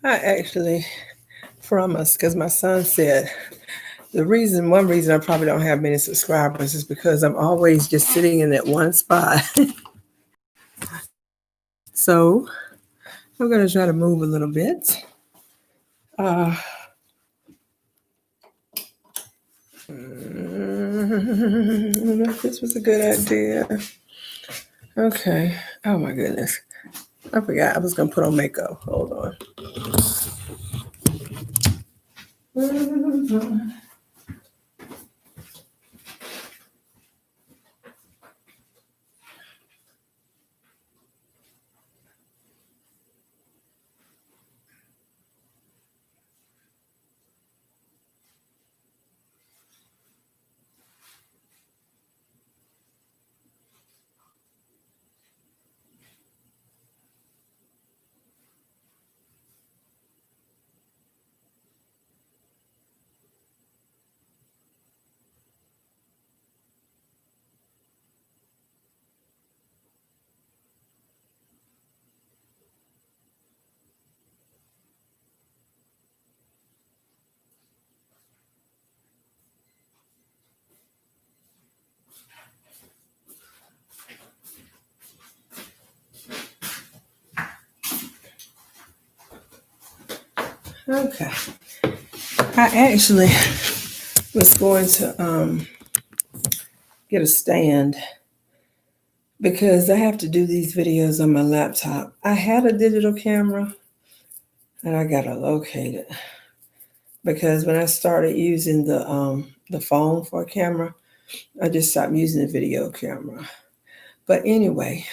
I actually promised because my son said one reason I probably don't have many subscribers is because I'm always just sitting in that one spot. So I'm going to try to move a little bit. Uh, I don't know if this was a good idea. Okay. Oh my goodness. I forgot I was going to put on makeup. Hold on. Okay. I actually was going to get a stand because I have to do these videos on my laptop. I had a digital camera and I got to locate it because when I started using the phone for a camera, I just stopped using the video camera. But anyway,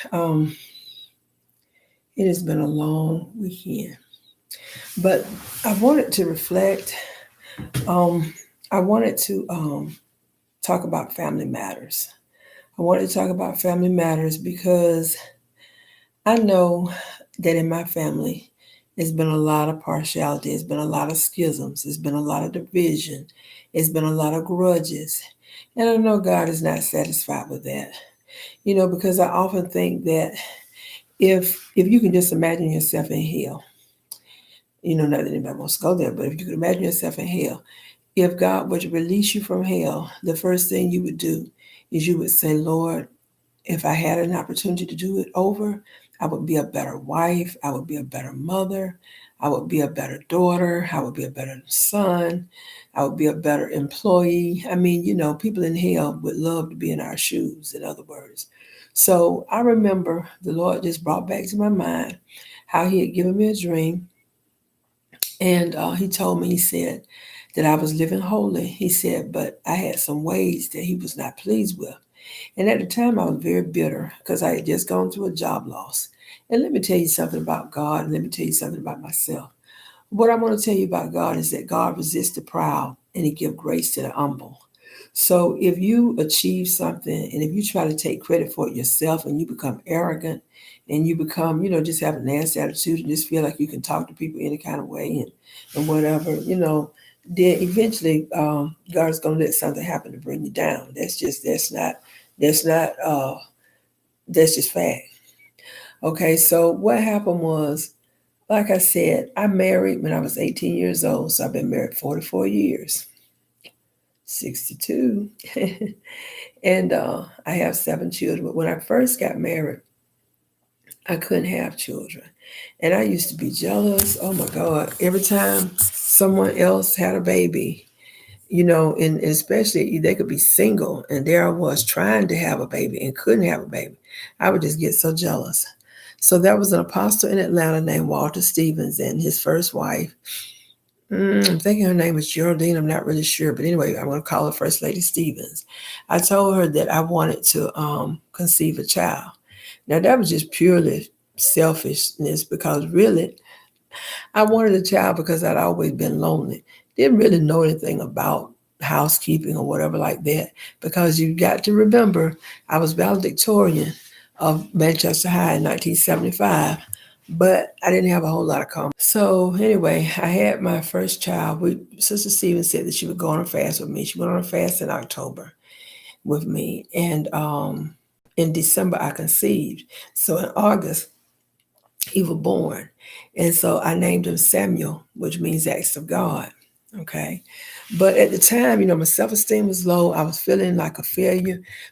it has been a long weekend. But I wanted to reflect. Um, I wanted to talk about family matters. I wanted to talk about family matters because I know that in my family, there's been a lot of partiality, there's been a lot of schisms, there's been a lot of division, there's been a lot of grudges. And I know God is not satisfied with that. Because I often think that if you can just imagine yourself in hell, not that anybody wants to go there, but if you could imagine yourself in hell, if God were to release you from hell, the first thing you would do is you would say, Lord, if I had an opportunity to do it over, I would be a better wife. I would be a better mother. I would be a better daughter. I would be a better son. I would be a better employee. I mean, people in hell would love to be in our shoes, in other words. So I remember the Lord just brought back to my mind how He had given me a dream. And He told me, He said that I was living holy. He said, but I had some ways that He was not pleased with. And at the time, I was very bitter because I had just gone through a job loss. And let me tell you something about God, and let me tell you something about myself. What I want to tell you about God is that God resists the proud and He gives grace to the humble. So if you achieve something and if you try to take credit for it yourself and you become arrogant and you become, just have a nasty attitude and just feel like you can talk to people any kind of way and whatever, then eventually God's going to let something happen to bring you down. That's not that's just fact. Okay, so what happened was, like I said, I married when I was 18 years old, so I've been married 44 years, 62. And I have 7 children. But when I first got married, I couldn't have children. And I used to be jealous. Oh my God. Every time someone else had a baby, and especially they could be single, and there I was trying to have a baby and couldn't have a baby. I would just get so jealous. So there was an apostle in Atlanta named Walter Stevens, and his first wife, I'm thinking her name was Geraldine. I'm not really sure, but anyway, I'm going to call her First Lady Stevens. I told her that I wanted to conceive a child. Now that was just purely selfishness because really I wanted a child because I'd always been lonely. Didn't really know anything about housekeeping or whatever like that because you got to remember I was valedictorian of Manchester High in 1975, but I didn't have a whole lot of confidence. So anyway, I had my first child. Sister Stevens said that she would go on a fast with me. She went on a fast in October with me, and in December I conceived. So in August he was born. And so I named him Samuel, which means acts of God. Okay. But at the time, my self esteem was low. I was feeling like a failure